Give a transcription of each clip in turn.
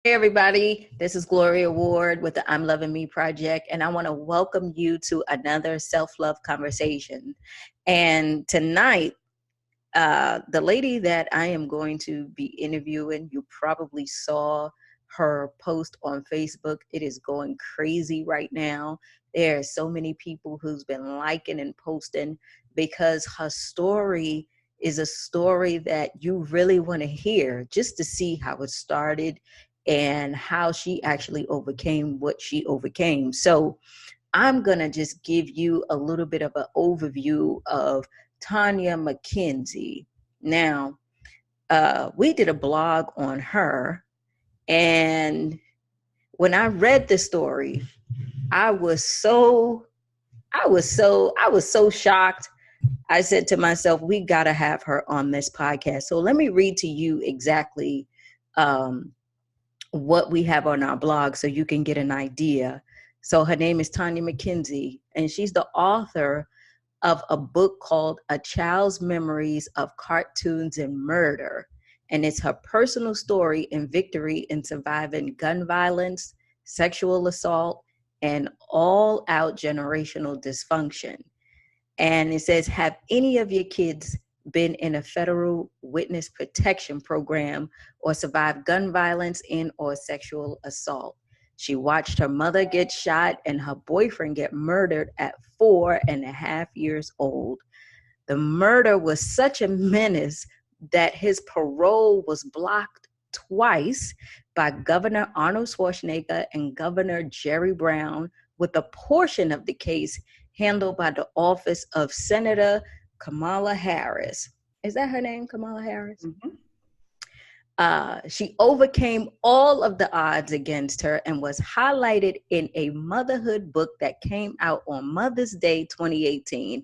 Hey everybody, this is Gloria Ward with the I'm Loving Me Project, and I want to welcome you to another self-love conversation. And tonight, the lady that I am going to be interviewing, you probably saw her post on Facebook. It is going crazy right now. There are so many people who's been liking and posting because her story is a story that you really want to hear just to see how it started and how she actually overcame what she overcame. So I'm going to just give you a little bit of an overview of Tonya Mckenzie. Now, we did a blog on her, and when I read the story, I was so, I was so shocked. I said to myself, we got to have her on this podcast. So let me read to you exactly what we have on our blog so you can get an idea. So her name is Tonya Mckenzie, and she's the author of a book called A Child's Memories of Cartoons and Murder. And it's her personal story and victory in surviving gun violence, sexual assault, and all out generational dysfunction. And it says, have any of your kids been in a federal witness protection program or survived gun violence and or sexual assault? She watched her mother get shot and her boyfriend get murdered at 4.5 years old. The murder was such a menace that his parole was blocked twice by Governor Arnold Schwarzenegger and Governor Jerry Brown, with a portion of the case handled by the office of Senator Kamala Harris. Is that her name, Kamala Harris? Mm-hmm. She overcame all of the odds against her and was highlighted in a motherhood book that came out on Mother's Day 2018,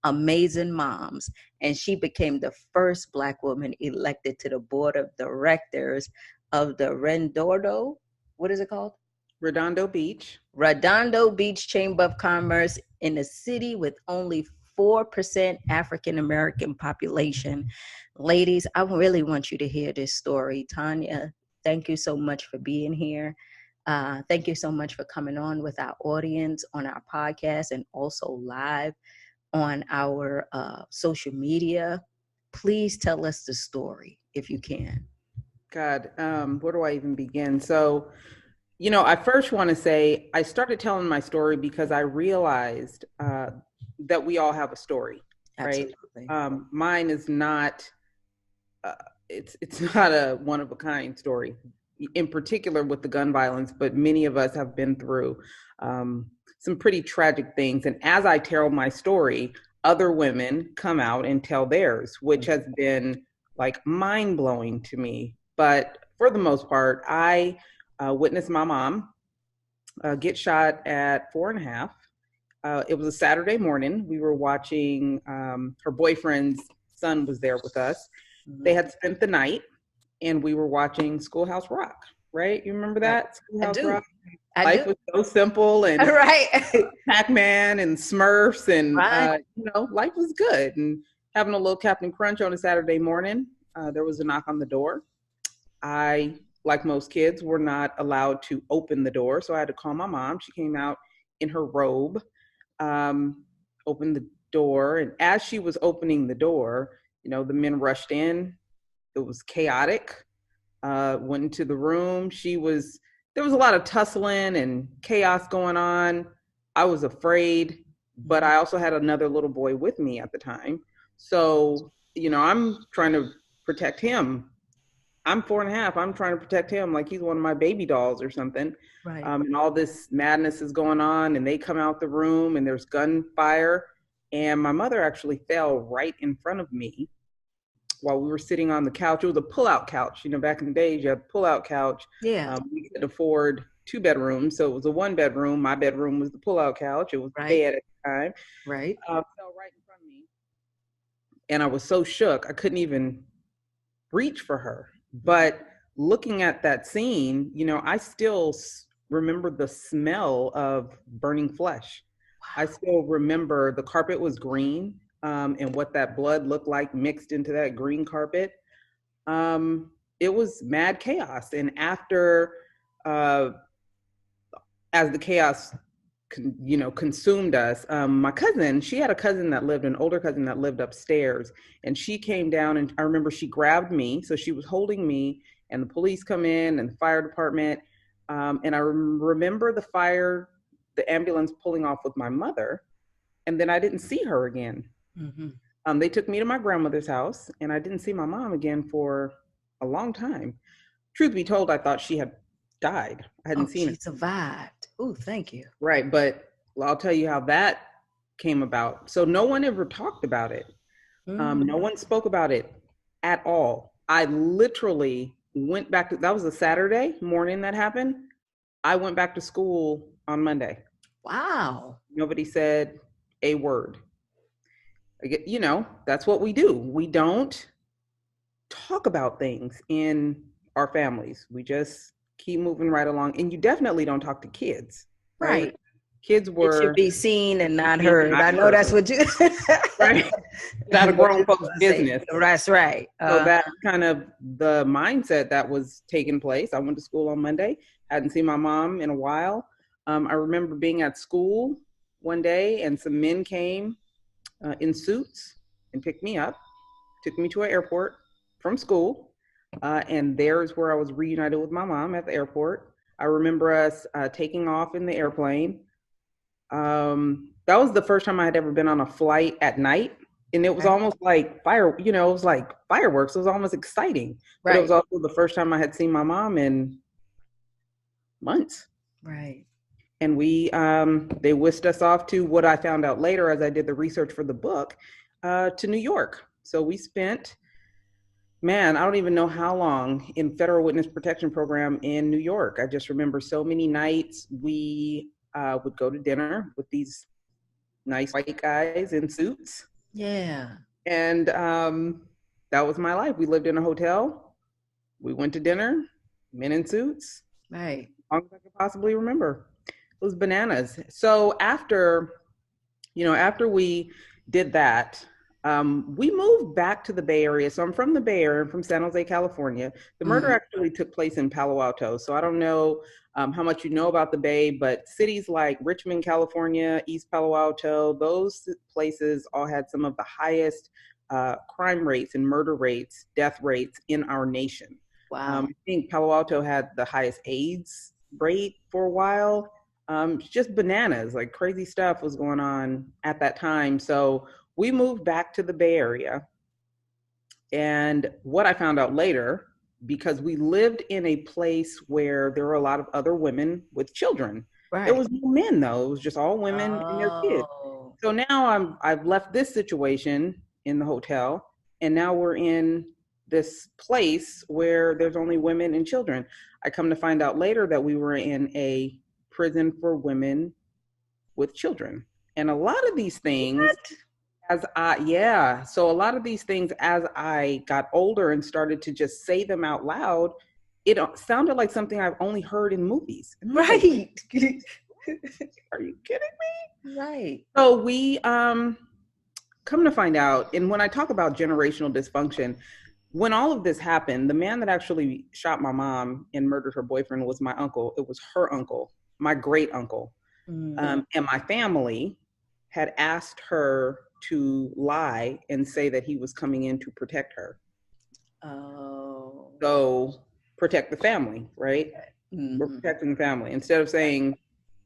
Amazing Moms. And she became the first Black woman elected to the board of directors of the Redondo, what is it called? Redondo Beach. Redondo Beach Chamber of Commerce, in a city with only 4% African American population. Ladies, I really want you to hear this story. Tonya, thank you so much for being here. Thank you so much for coming on with our audience on our podcast and also live on our social media. Please tell us the story if you can. God, where do I even begin? So, I first want to say I started telling my story because I realized that we all have a story, right? Absolutely. Mine is not. It's not a one of a kind story, in particular with the gun violence. But many of us have been through some pretty tragic things, and as I tell my story, other women come out and tell theirs, which has been like mind blowing to me. But for the most part, I witnessed my mom get shot at 4.5. It was a Saturday morning. We were watching, her boyfriend's son was there with us. They had spent the night and we were watching Schoolhouse Rock, right? You remember that? Schoolhouse Rock? Life was so simple, and right. Pac-Man and Smurfs, and Right. life was good. And having a little Captain Crunch on a Saturday morning, there was a knock on the door. I, like most kids, were not allowed to open the door, so I had to call my mom. She came out in her robe, opened the door, and as she was opening the door, the men rushed in. It was chaotic. Went into the room. There was a lot of tussling and chaos going on. I was afraid, but I also had another little boy with me at the time. So, I'm trying to protect him. I'm 4.5. I'm trying to protect him like he's one of my baby dolls or something. Right. And all this madness is going on, and they come out the room and there's gunfire. And my mother actually fell right in front of me while we were sitting on the couch. It was a pull-out couch. Back in the days, you had a pull-out couch. Yeah. We could afford 2 bedrooms, so it was a 1 bedroom. My bedroom was the pull-out couch. It was right. bed at the time. Right. Fell right in front of me, and I was so shook I couldn't even reach for her. But looking at that scene, I still remember the smell of burning flesh. Wow. I still remember the carpet was green. And what that blood looked like mixed into that green carpet. It was mad chaos. And after uh, as the chaos consumed us. My cousin, she had an older cousin that lived upstairs, and she came down, and I remember she grabbed me, so she was holding me, and the police come in and the fire department, and I remember the ambulance pulling off with my mother, and then I didn't see her again. Mm-hmm. They took me to my grandmother's house, and I didn't see my mom again for a long time. Truth be told, I thought she had died. I hadn't Oh, seen she her. survived. Oh, thank you. Right, but I'll tell you how that came about. So no one ever talked about it. No one spoke about it at all. I literally went back to, that was a Saturday morning that happened. I went back to school on Monday. Wow. Nobody said a word. That's what we do. We don't talk about things in our families. We just keep moving right along. And you definitely don't talk to kids, right? Right. Kids It should were be seen and not seen and heard. not I know heard, that's what you. right? Not a grown folks' business. That's right. So that's kind of the mindset that was taking place. I went to school on Monday. Hadn't seen my mom in a while. I remember being at school one day, and some men came in suits and picked me up, took me to an airport from school, and there's where I was reunited with my mom at the airport. I remember us taking off in the airplane. That was the first time I had ever been on a flight at night. And it was almost like it was like fireworks. It was almost exciting. But it was also the first time I had seen my mom in months. Right. And they whisked us off to what I found out later as I did the research for the book, to New York. So we spent, man, I don't even know how long in federal witness protection program in New York. I just remember so many nights we would go to dinner with these nice white guys in suits. Yeah. And that was my life. We lived in a hotel. We went to dinner, men in suits. Right. As long as I could possibly remember. It was bananas. So after we did that, we moved back to the Bay Area. So I'm from the Bay Area, I'm from San Jose, California. The murder actually took place in Palo Alto. So I don't know how much you know about the Bay, but cities like Richmond, California, East Palo Alto, those places all had some of the highest crime rates and murder rates, death rates in our nation. Wow. I think Palo Alto had the highest AIDS rate for a while. Just bananas, like crazy stuff was going on at that time. So we moved back to the Bay Area. And what I found out later, because we lived in a place where there were a lot of other women with children. Right. There was no men though. It was just all women and their kids. So now I've left this situation in the hotel, and now we're in this place where there's only women and children. I come to find out later that we were in a prison for women with children. And a lot of these things, so a lot of these things, as I got older and started to just say them out loud, it sounded like something I've only heard in movies. Right. Like, are you kidding me? Right. So we come to find out, and when I talk about generational dysfunction, when all of this happened, the man that actually shot my mom and murdered her boyfriend was my uncle. It was her uncle, my great uncle. And my family had asked her to lie and say that he was coming in to protect her. Oh. So protect the family, right? We're protecting the family. Instead of saying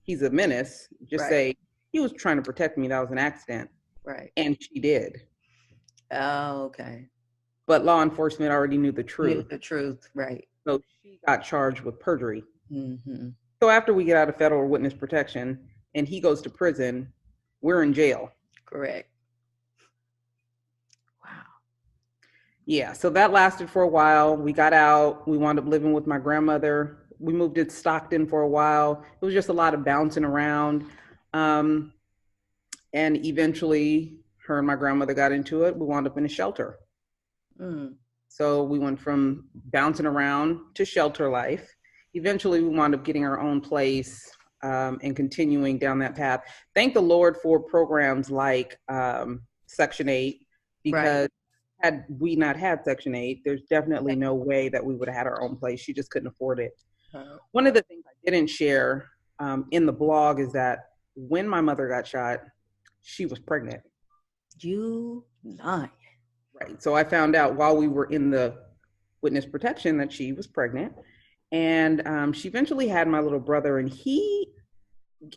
he's a menace, just say he was trying to protect me. That was an accident. Right. And she did. Oh, okay. But law enforcement already knew the truth. Right. So she got charged with perjury. So after we get out of federal witness protection and he goes to prison, we're in jail. Correct. Wow. Yeah, so that lasted for a while. We got out. We wound up living with my grandmother. We moved to Stockton for a while. It was just a lot of bouncing around. And eventually, her and my grandmother got into it. We wound up in a shelter. So we went from bouncing around to shelter life. Eventually, we wound up getting our own place and continuing down that path. Thank the Lord for programs like Section 8, because had we not had Section 8, there's definitely no way that we would have had our own place. She just couldn't afford it. One of the things I didn't share in the blog is that when my mother got shot, she was pregnant. You lying. Right. So I found out while we were in the witness protection that she was pregnant. And she eventually had my little brother, and he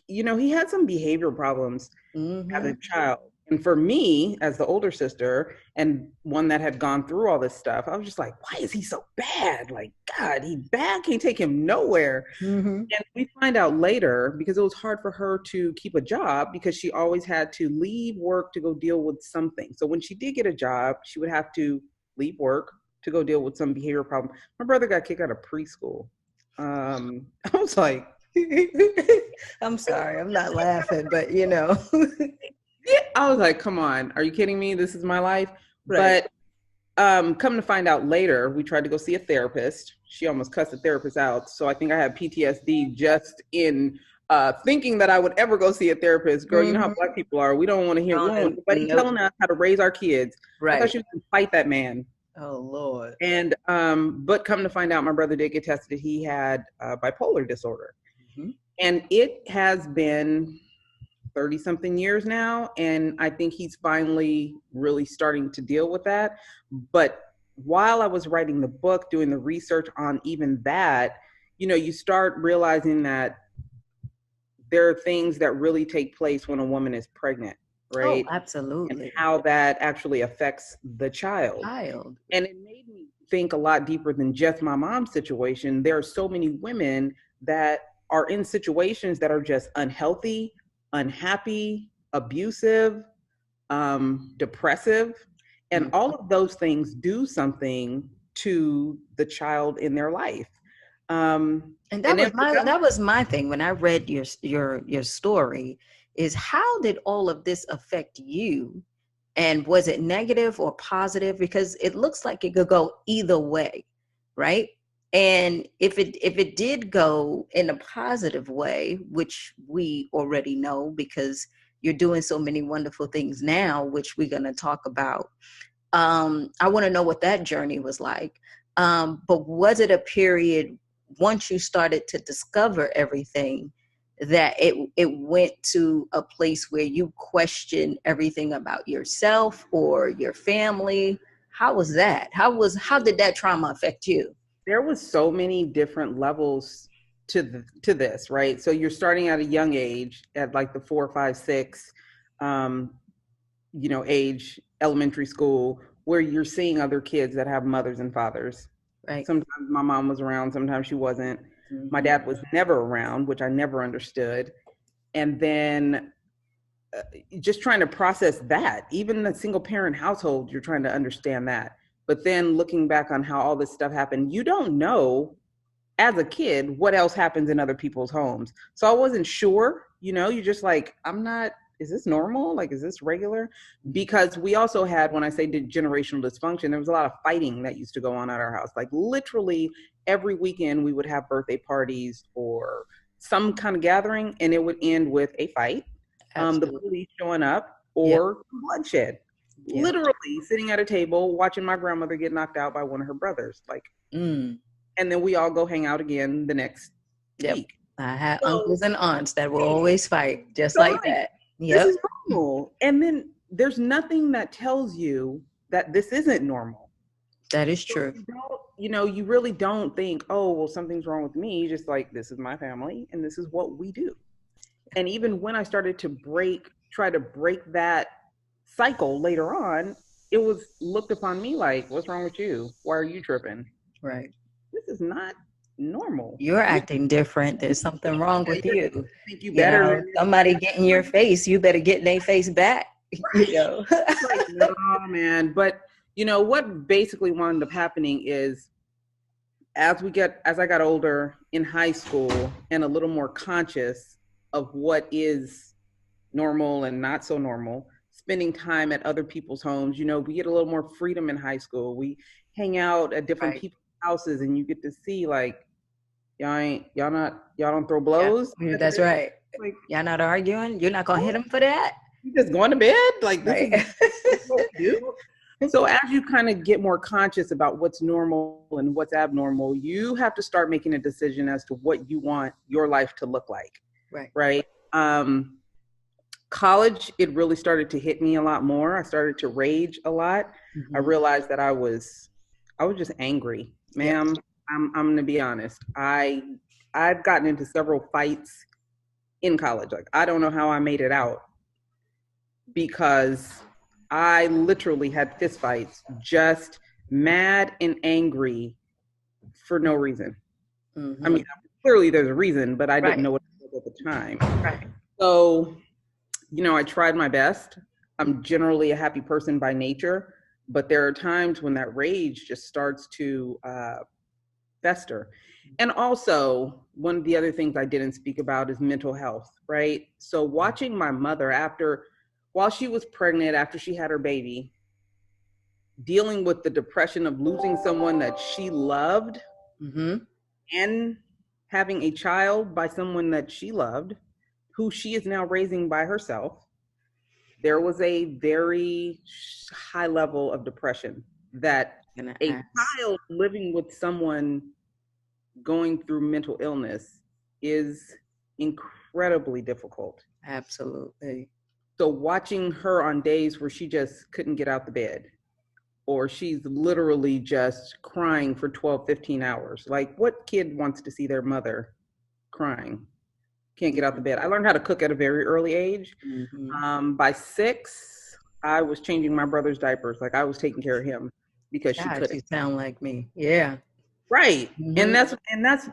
had some behavior problems as a child. And for me, as the older sister and one that had gone through all this stuff, I was just like, why is he so bad? Like, God, he bad, can't take him nowhere. And we find out later, because it was hard for her to keep a job because she always had to leave work to go deal with something. So when she did get a job, she would have to leave work to go deal with some behavior problem. My brother got kicked out of preschool. I was like, I'm sorry, I'm not laughing, but I was like, come on, are you kidding me? This is my life. Right. But come to find out later, we tried to go see a therapist. She almost cussed the therapist out. So I think I have PTSD just in thinking that I would ever go see a therapist. Girl, you know how Black people are. We don't want to hear, we don't want anybody telling us how to raise our kids. Right. I thought she was going to fight that man. Oh, Lord. And, but come to find out, my brother did get tested. He had bipolar disorder. And it has been 30 something years now. And I think he's finally really starting to deal with that. But while I was writing the book, doing the research on even that, you start realizing that there are things that really take place when a woman is pregnant, right? Oh, absolutely. And how that actually affects the child. And it made me think a lot deeper than just my mom's situation. There are so many women that are in situations that are just unhealthy, unhappy, abusive, depressive, and all of those things do something to the child in their life. And that was my thing when I read your story, is how did all of this affect you? And was it negative or positive? Because it looks like it could go either way, right? And if it did go in a positive way, which we already know because you're doing so many wonderful things now, which we're going to talk about. I want to know what that journey was like. But was it a period once you started to discover everything that it went to a place where you questioned everything about yourself or your family? How was that? How did that trauma affect you? There was so many different levels to this, right? So you're starting at a young age, at like the 4, 5, 6, age, elementary school, where you're seeing other kids that have mothers and fathers. Right. Sometimes my mom was around, sometimes she wasn't. My dad was never around, which I never understood. And then just trying to process that, even the single parent household, you're trying to understand that. But then looking back on how all this stuff happened, you don't know as a kid what else happens in other people's homes. So I wasn't sure, you're just like, is this normal? Like, is this regular? Because we also had, when I say generational dysfunction, there was a lot of fighting that used to go on at our house. Like literally every weekend we would have birthday parties or some kind of gathering, and it would end with a fight, the police showing up, or bloodshed. Yep. Literally sitting at a table watching my grandmother get knocked out by one of her brothers. Like, and then we all go hang out again the next week. I had uncles and aunts that will always fight just like that. This is normal. And then there's nothing that tells you that this isn't normal. That is true. You really don't think, oh, well, something's wrong with me. Just like, this is my family and this is what we do. And even when I started to try to break that cycle later on, it was looked upon me like, what's wrong with you? Why are you tripping? Right. This is not normal. You're acting different. There's something wrong with you. Think you better. Somebody get in your face, you better get in their face back. Right. Like, no, man. But what basically wound up happening is as I got older in high school and a little more conscious of what is normal and not so normal, spending time at other people's homes, we get a little more freedom in high school. We hang out at different people's houses and you get to see like, y'all don't throw blows. Yeah, that's right. Like, y'all not arguing. You're not gonna hit them for that. You just going to bed. Like, this is what we do. So as you kind of get more conscious about what's normal and what's abnormal, you have to start making a decision as to what you want your life to look like. Right. Right. College, it really started to hit me a lot more. I started to rage a lot. I realized that I was just angry, ma'am. Yes. I'm gonna be honest. I've gotten into several fights in college. Like, I don't know how I made it out because I literally had fist fights, just mad and angry for no reason. I mean, clearly there's a reason, but I didn't know what it was at the time. Right. So, I tried my best. I'm generally a happy person by nature, but there are times when that rage just starts to fester. And also, one of the other things I didn't speak about is mental health, right? So watching my mother while she was pregnant, after she had her baby, dealing with the depression of losing someone that she loved and having a child by someone that she loved, who she is now raising by herself, there was a very high level of depression that a child living with someone going through mental illness is incredibly difficult. Absolutely. So watching her on days where she just couldn't get out the bed, or she's literally just crying for 12, 15 hours. Like, what kid wants to see their mother crying? Can't get out the bed. I learned how to cook at a very early age. By 6, I was changing my brother's diapers. Like, I was taking care of him because she couldn't. You sound like me. Yeah. Right. And that's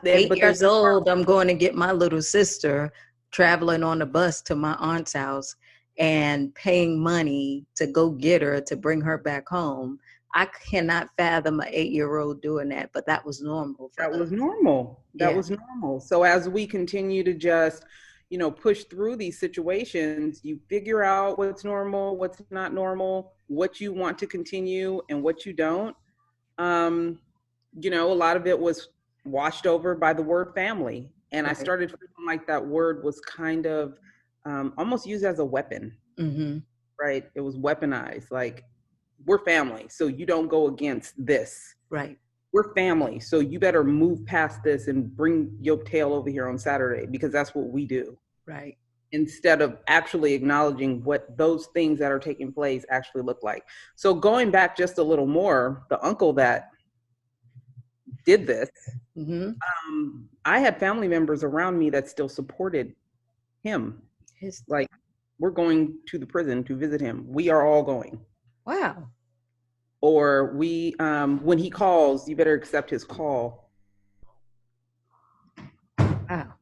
8 years old. I'm going to get my little sister, traveling on the bus to my aunt's house and paying money to go get her to bring her back home. I cannot fathom an 8-year-old doing that, but that was normal. That was normal. That was normal. So as we continue to just, push through these situations, you figure out what's normal, what's not normal, what you want to continue and what you don't. A lot of it was washed over by the word family. And I started feeling like that word was kind of almost used as a weapon, right? It was weaponized. Like, we're family, so you don't go against this. Right. We're family, so you better move past this and bring your tail over here on Saturday, because that's what we do. Right. Instead of actually acknowledging what those things that are taking place actually look like. So going back just a little more, the uncle that did this, I had family members around me that still supported him. Like, we're going to the prison to visit him. We are all going. Wow. Or we, when he calls, you better accept his call. Wow.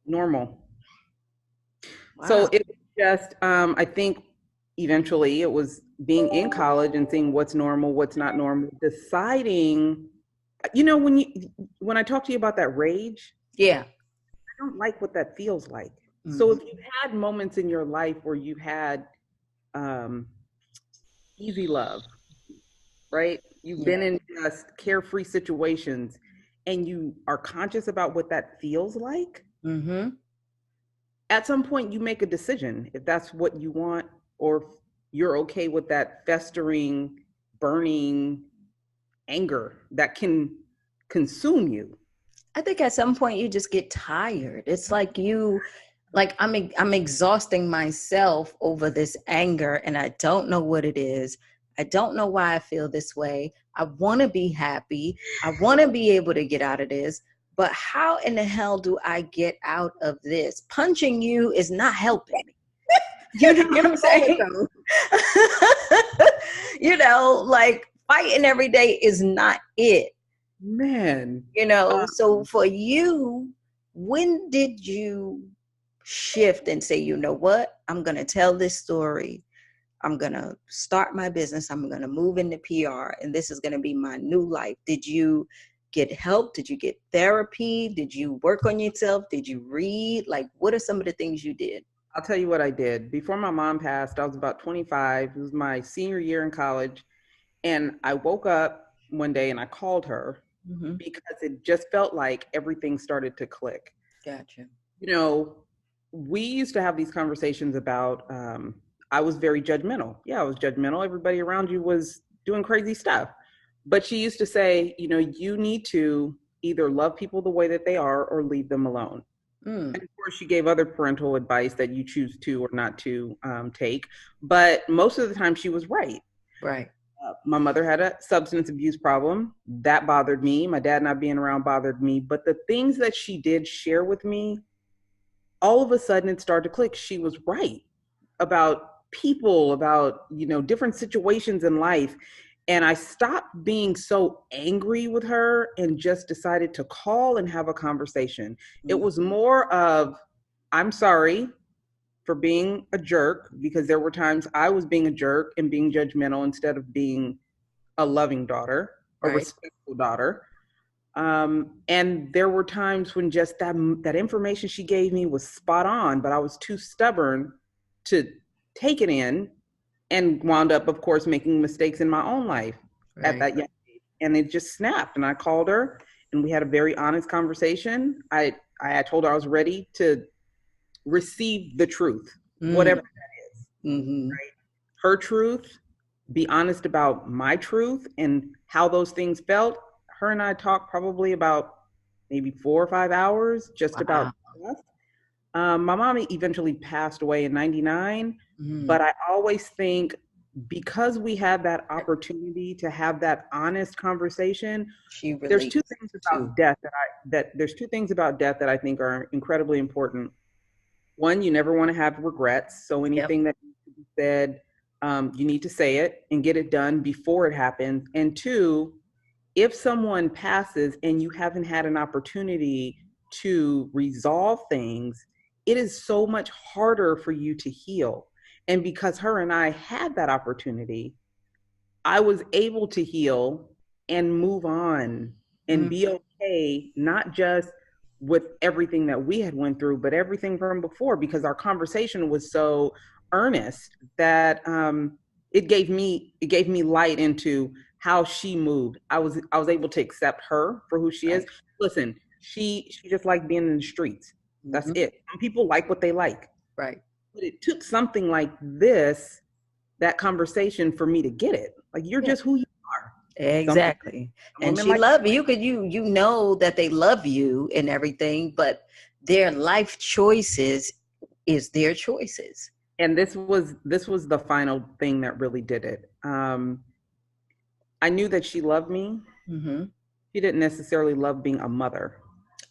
Normal. Wow. So it was just, I think eventually it was being in college and seeing what's normal, what's not normal, deciding, when I talk to you about that rage, I don't like what that feels like. So if you've had moments in your life where you've had easy love, right? You've been in just carefree situations and you are conscious about what that feels like. At some point you make a decision if that's what you want, or if you're okay with that festering, burning anger that can consume you. I think at some point you just get tired. It's like I'm exhausting myself over this anger, and I don't know what it is. I don't know why I feel this way. I want to be happy. I want to be able to get out of this, but how in the hell do I get out of this? Punching you is not helping me. You know what I'm saying? Like, fighting every day is not it. Man. So for you, when did you shift and say, you know what, I'm going to tell this story. I'm going to start my business. I'm going to move into PR, and this is going to be my new life. Did you get help? Did you get therapy? Did you work on yourself? Did you read? Like, what are some of the things you did? I'll tell you what I did. Before my mom passed, I was about 25. It was my senior year in college. And I woke up one day and I called her because it just felt like everything started to click. Gotcha. We used to have these conversations about, I was very judgmental. Yeah, I was judgmental. Everybody around you was doing crazy stuff. But she used to say, you need to either love people the way that they are or leave them alone. Mm. And of course, she gave other parental advice that you choose to or not to take. But most of the time, she was right. Right. My mother had a substance abuse problem. That bothered me. My dad not being around bothered me. But the things that she did share with me, all of a sudden it started to click. She was right about people, about, different situations in life. And I stopped being so angry with her and just decided to call and have a conversation. It was more of, I'm sorry for being a jerk, because there were times I was being a jerk and being judgmental instead of being a loving daughter, a Right. respectful daughter. And there were times when just that information she gave me was spot on, but I was too stubborn to take it in, and wound up, of course, making mistakes in my own life at that young age. And it just snapped. And I called her, and we had a very honest conversation. I told her I was ready to receive the truth, whatever that is. Mm-hmm. Right? Her truth, be honest about my truth and how those things felt. Her and I talked probably about maybe 4 or 5 hours just about stuff. My mom eventually passed away in 99, but I always think because we had that opportunity to have that honest conversation, there's two things about death there's two things about death that I think are incredibly important. One, you never want to have regrets. So anything that needs to be said, you need to say it and get it done before it happens. And two, if someone passes and you haven't had an opportunity to resolve things, it is so much harder for you to heal. And because her and I had that opportunity, I was able to heal and move on and be okay, not just with everything that we had went through, but everything from before, because our conversation was so earnest that it gave me light into how she moved. I was able to accept her for who she is. Listen, she just liked being in the streets. That's it. Some people like what they like. Right. But it took something like this, that conversation, for me to get it. Like, you're just who you are. Exactly. And she like love you. You know that they love you and everything, but their life choices is their choices. And this was the final thing that really did it. I knew that she loved me. She didn't necessarily love being a mother.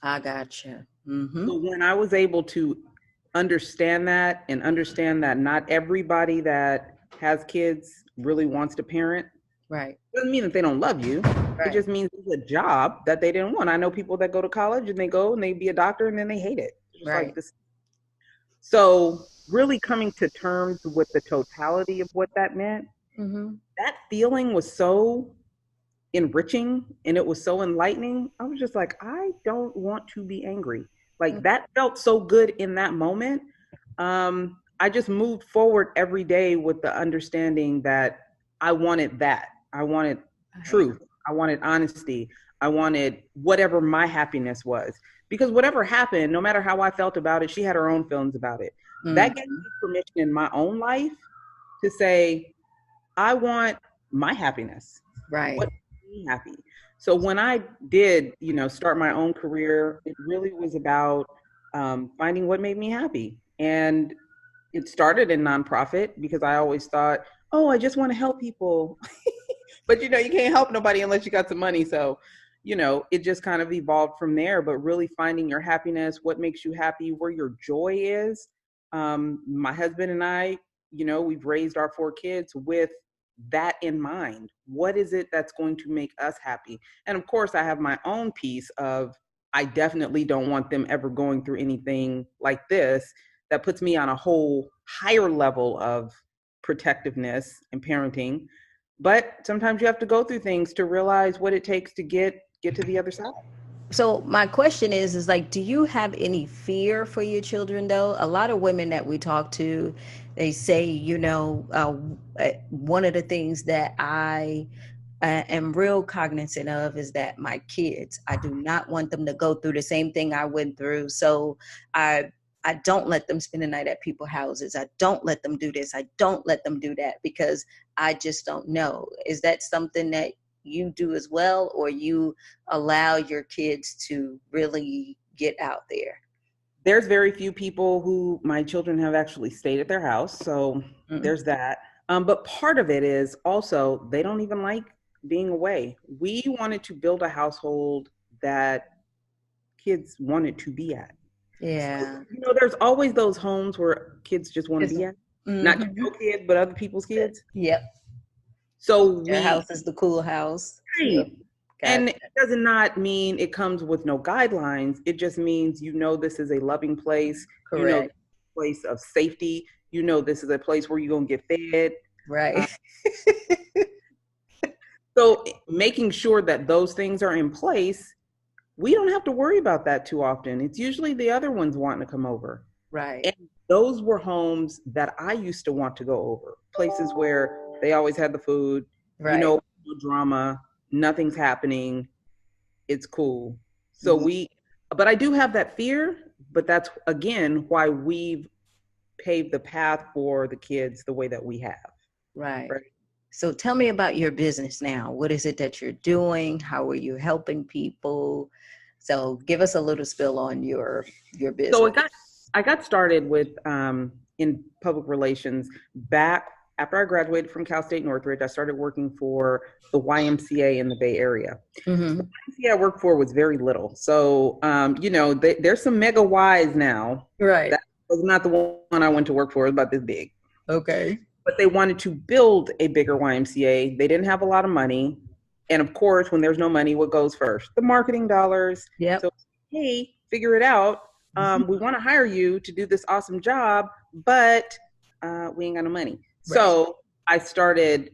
I gotcha. So when I was able to understand that, and understand that not everybody that has kids really wants to parent. Right. Doesn't mean that they don't love you. Right. It just means it's a job that they didn't want. I know people that go to college and they go and they be a doctor and then they hate it. Just right. Like this. So really coming to terms with the totality of what that meant, that feeling was so enriching and it was so enlightening. I was just like, I don't want to be angry. Like that felt so good in that moment. I just moved forward every day with the understanding that I wanted that. I wanted truth. I wanted honesty. I wanted whatever my happiness was. Because whatever happened, no matter how I felt about it, she had her own feelings about it. That gave me permission in my own life to say, I want my happiness. Right. What makes me happy? So when I did, start my own career, it really was about finding what made me happy. And it started in nonprofit because I always thought, oh, I just want to help people. But, you can't help nobody unless you got some money. So, it just kind of evolved from there. But really finding your happiness, what makes you happy, where your joy is. My husband and I, we've raised our 4 kids with that in mind. What is it that's going to make us happy? And of course, I have my own piece of, I definitely don't want them ever going through anything like this that puts me on a whole higher level of protectiveness and parenting. But sometimes you have to go through things to realize what it takes to get to the other side. So my question is like, do you have any fear for your children though? A lot of women that we talk to, they say, one of the things that I am real cognizant of is that my kids, I do not want them to go through the same thing I went through. So I I don't let them spend the night at people's houses. I don't let them do this. I don't let them do that because I just don't know. Is that something that you do as well, or you allow your kids to really get out there? There's very few people who my children have actually stayed at their house. So Mm. there's that. But part of it is also they don't even like being away. We wanted to build a household that kids wanted to be at. So, Yeah. there's always those homes where kids just want to be at. Not just Mm-hmm. your kids, but other people's kids. Yep. So Your we, house is the cool house. Yep. right. Got And it does not mean it comes with no guidelines. It just means this is a loving place. correct. Place of safety. This is a place where you're going to get fed. Right. So making sure that those things are in place, we don't have to worry about that too often. It's usually the other ones wanting to come over. Right. And those were homes that I used to want to go over, places where they always had the food, Right. no drama, nothing's happening. It's cool. So but I do have that fear, but that's again why we've paved the path for the kids the way that we have. Right. So tell me about your business now. What is it that you're doing? How are you helping people? So give us a little spill on your business. So I got started with in public relations back after I graduated from Cal State Northridge. I started working for the YMCA in the Bay Area. Mm-hmm. The YMCA I worked for was very little. So, there's some mega Ys now. Right. That was not the one I went to work for. It was about this big. Okay. But they wanted to build a bigger YMCA. They didn't have a lot of money. And of course, when there's no money, what goes first? The marketing dollars. Yep. So, hey, figure it out. We want to hire you to do this awesome job, but we ain't got no money. Right. So I started,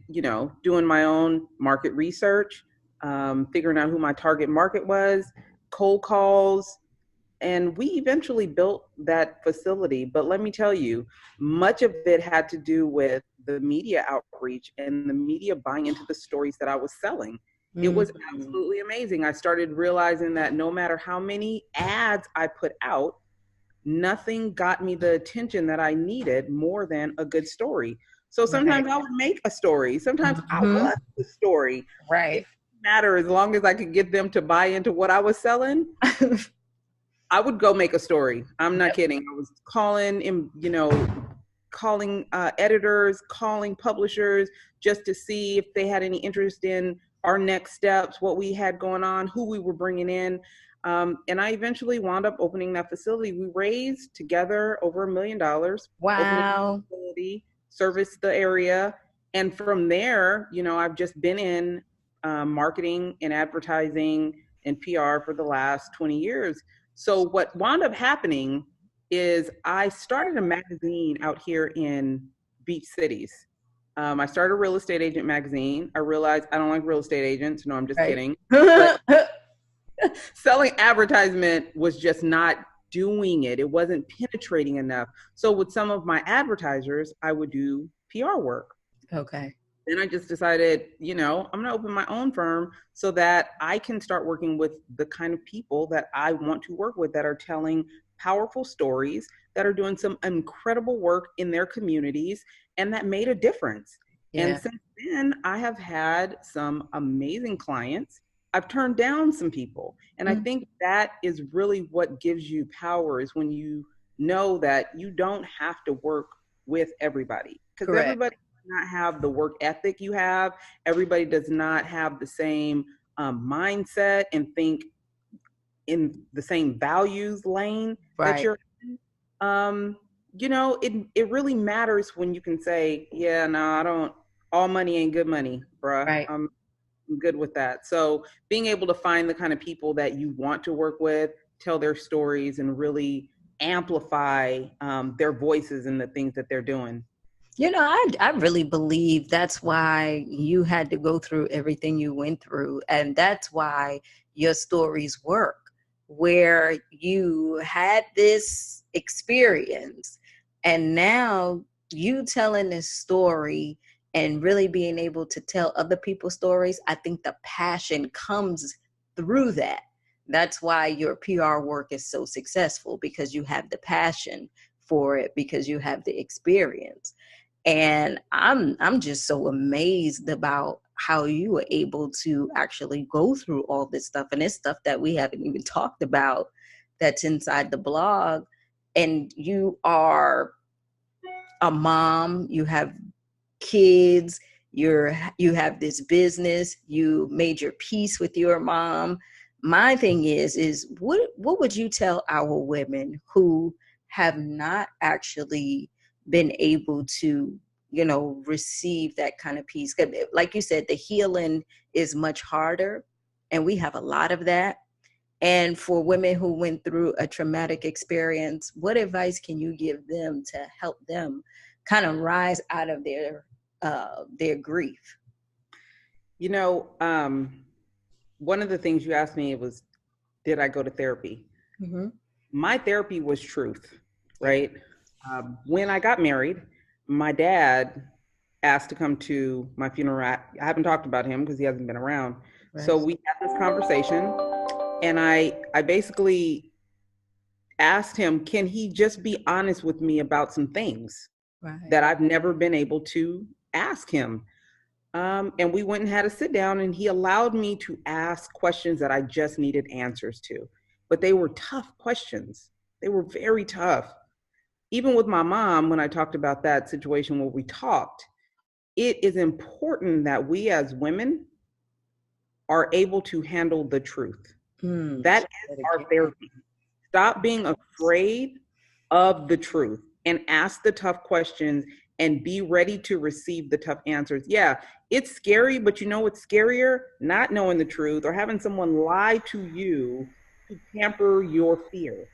doing my own market research, figuring out who my target market was, cold calls, and we eventually built that facility. But let me tell you, much of it had to do with the media outreach and the media buying into the stories that I was selling. Mm-hmm. It was absolutely amazing. I started realizing that no matter how many ads I put out, nothing got me the attention that I needed more than a good story. So sometimes I would make a story. Sometimes I was the story. Right. It didn't matter as long as I could get them to buy into what I was selling. I would go make a story. I'm not kidding. I was calling, calling editors, calling publishers just to see if they had any interest in our next steps, what we had going on, who we were bringing in. And I eventually wound up opening that facility. We raised together over $1 million. Wow. Facility, serviced the area. And from there, I've just been in marketing and advertising and PR for the last 20 years. So what wound up happening is I started a magazine out here in beach cities. I started a real estate agent magazine. I realized I don't like real estate agents. No, I'm just kidding. But selling advertisement was just not doing it. It wasn't penetrating enough. So with some of my advertisers, I would do PR work. Okay. Then I just decided, I'm going to open my own firm so that I can start working with the kind of people that I want to work with, that are telling powerful stories, that are doing some incredible work in their communities, and that made a difference. Yeah. And since then, I have had some amazing clients. I've turned down some people. And I think that is really what gives you power, is when you know that you don't have to work with everybody. Because everybody not have the work ethic you have. Everybody does not have the same mindset and think in the same values lane that you're in. It really matters when you can say, yeah, no, I don't, all money ain't good money, bruh. Right. I'm good with that. So being able to find the kind of people that you want to work with, tell their stories, and really amplify their voices and the things that they're doing. I really believe that's why you had to go through everything you went through. And that's why your stories work, where you had this experience and now you telling this story and really being able to tell other people's stories. I think the passion comes through that That's why your PR work is so successful, because you have the passion for it, because you have the experience. And I'm just so amazed about how you were able to actually go through all this stuff. And it's stuff that we haven't even talked about that's inside the blog. And you are a mom, you have kids, you have this business, you made your peace with your mom. My thing is what would you tell our women who have not actually been able to, receive that kind of peace? 'Cause like you said, the healing is much harder, and we have a lot of that. And for women who went through a traumatic experience, what advice can you give them to help them kind of rise out of their grief? One of the things you asked me was, did I go to therapy? Mm-hmm. My therapy was truth, right? When I got married, my dad asked to come to my funeral. I haven't talked about him because he hasn't been around. Right. So we had this conversation, and I basically asked him, can he just be honest with me about some things that I've never been able to ask him? And we went and had a sit down, and he allowed me to ask questions that I just needed answers to. But they were tough questions. They were very tough. Even with my mom, when I talked about that situation where we talked, it is important that we as women are able to handle the truth. That is our therapy. Stop being afraid of the truth and ask the tough questions and be ready to receive the tough answers. Yeah, it's scary, but you know what's scarier? Not knowing the truth or having someone lie to you to tamper your fear.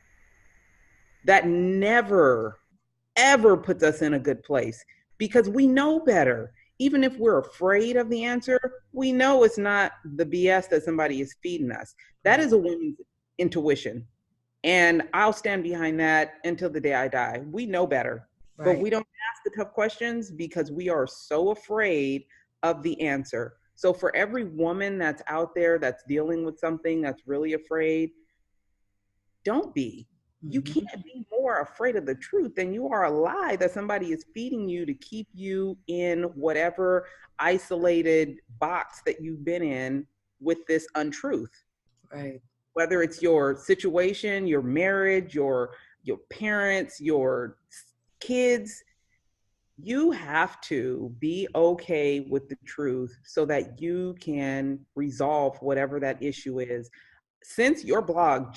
That never, ever puts us in a good place, because we know better. Even if we're afraid of the answer, we know it's not the BS that somebody is feeding us. That is a woman's intuition. And I'll stand behind that until the day I die. We know better, but we don't ask the tough questions because we are so afraid of the answer. So for every woman that's out there that's dealing with something that's really afraid, don't be. You can't be more afraid of the truth than you are a lie that somebody is feeding you to keep you in whatever isolated box that you've been in with this untruth. Right. Whether it's your situation, your marriage, your parents, your kids, you have to be okay with the truth so that you can resolve whatever that issue is. Since your blog,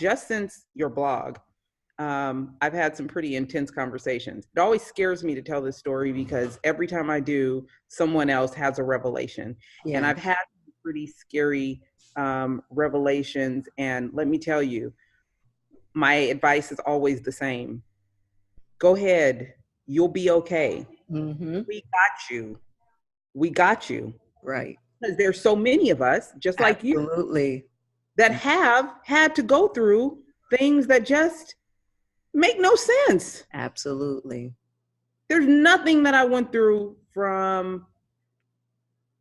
I've had some pretty intense conversations. It always scares me to tell this story because every time I do, someone else has a revelation. Yeah. And I've had pretty scary revelations. And let me tell you, my advice is always the same. Go ahead. You'll be okay. Mm-hmm. We got you. Right. Because there's so many of us, just like you. Absolutely. That have had to go through things that just make no sense. Absolutely. There's nothing that I went through from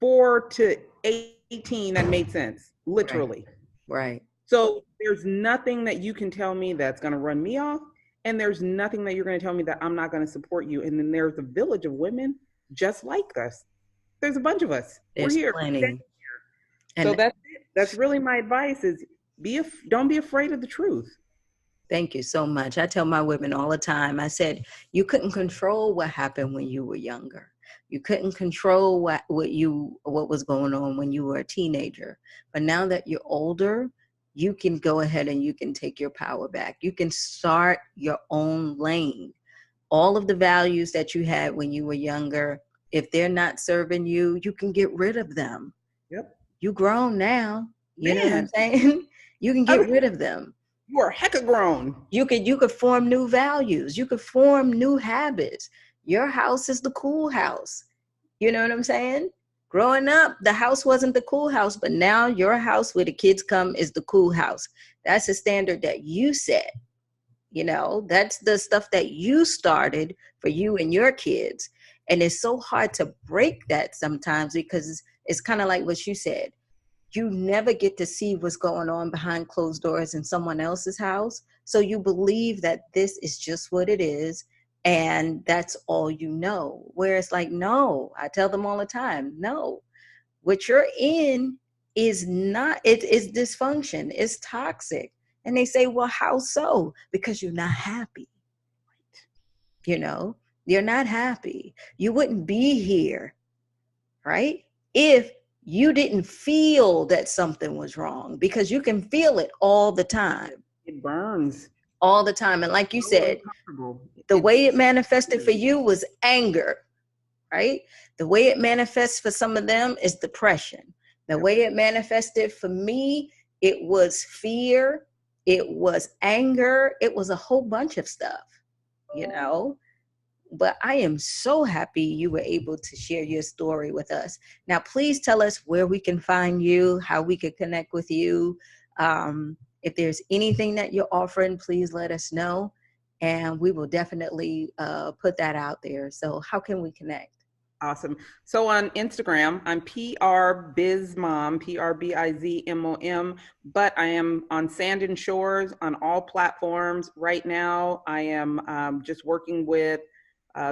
4 to 18 that made sense, literally. Right. So there's nothing that you can tell me that's going to run me off, and there's nothing that you're going to tell me that I'm not going to support you. And then there's a village of women just like us. There's a bunch of us. There's We're here. Plenty. So that's it. That's really my advice: is don't be afraid of the truth. Thank you so much. I tell my women all the time, I said, you couldn't control what happened when you were younger. You couldn't control what was going on when you were a teenager. But now that you're older, you can go ahead and you can take your power back. You can start your own lane. All of the values that you had when you were younger, if they're not serving you, you can get rid of them. Yep. You grown now. You know what I'm saying? You can get rid of them. You are hecka grown. You could form new values. You could form new habits. Your house is the cool house. You know what I'm saying? Growing up, the house wasn't the cool house, but now your house where the kids come is the cool house. That's a standard that you set. You know, that's the stuff that you started for you and your kids. And it's so hard to break that sometimes because it's kind of like what you said. You never get to see what's going on behind closed doors in someone else's house. So you believe that this is just what it is, and that's all you know. Whereas, like, no, I tell them all the time, no, what you're in is not, it is dysfunction, it's toxic. And they say, well, how so? Because you're not happy. You know, you're not happy. You wouldn't be here, right? If you didn't feel that something was wrong, because you can feel it all the time. It burns. All the time. And like you So said, uncomfortable. the way it manifested for you was anger, right? The way it manifests for some of them is depression. The way it manifested for me, it was fear, it was anger, it was a whole bunch of stuff, you know? But I am so happy you were able to share your story with us. Now, please tell us where we can find you, how we could connect with you. If there's anything that you're offering, please let us know. And we will definitely put that out there. So how can we connect? Awesome. So on Instagram, I'm PRBizMom, PRBizMom, but I am on Sand and Shores on all platforms. Right now, I am just working with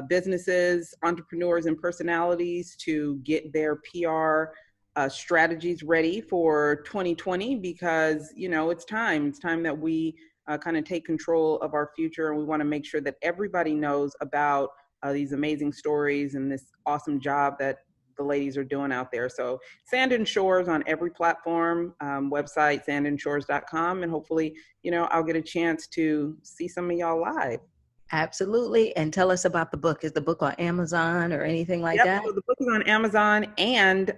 businesses, entrepreneurs, and personalities to get their PR strategies ready for 2020 because, you know, it's time. It's time that we kind of take control of our future, and we want to make sure that everybody knows about these amazing stories and this awesome job that the ladies are doing out there. So Sand and Shores on every platform, website, sandandshores.com. And hopefully, you know, I'll get a chance to see some of y'all live. Absolutely. And tell us about the book. Is the book on Amazon or anything like Yep. that? So the book is on Amazon and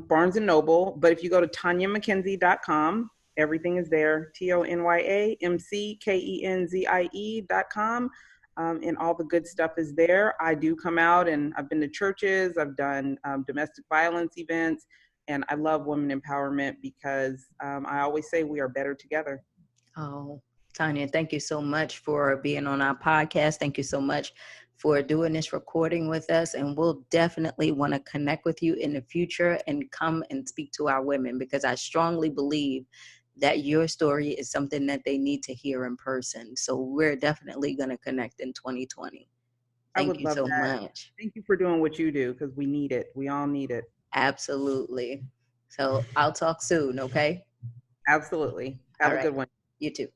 Barnes and Noble. But if you go to TonyaMckenzie.com, everything is there. TonyaMckenzie.com. And all the good stuff is there. I do come out and I've been to churches, I've done domestic violence events, and I love women empowerment because I always say we are better together. Oh, Tonya, thank you so much for being on our podcast. Thank you so much for doing this recording with us. And we'll definitely want to connect with you in the future and come and speak to our women, because I strongly believe that your story is something that they need to hear in person. So we're definitely going to connect in 2020. I Thank would you love so that. much. Thank you for doing what you do because we need it. We all need it. Absolutely. So I'll talk soon, okay? Absolutely. All Have a right. good one. You too.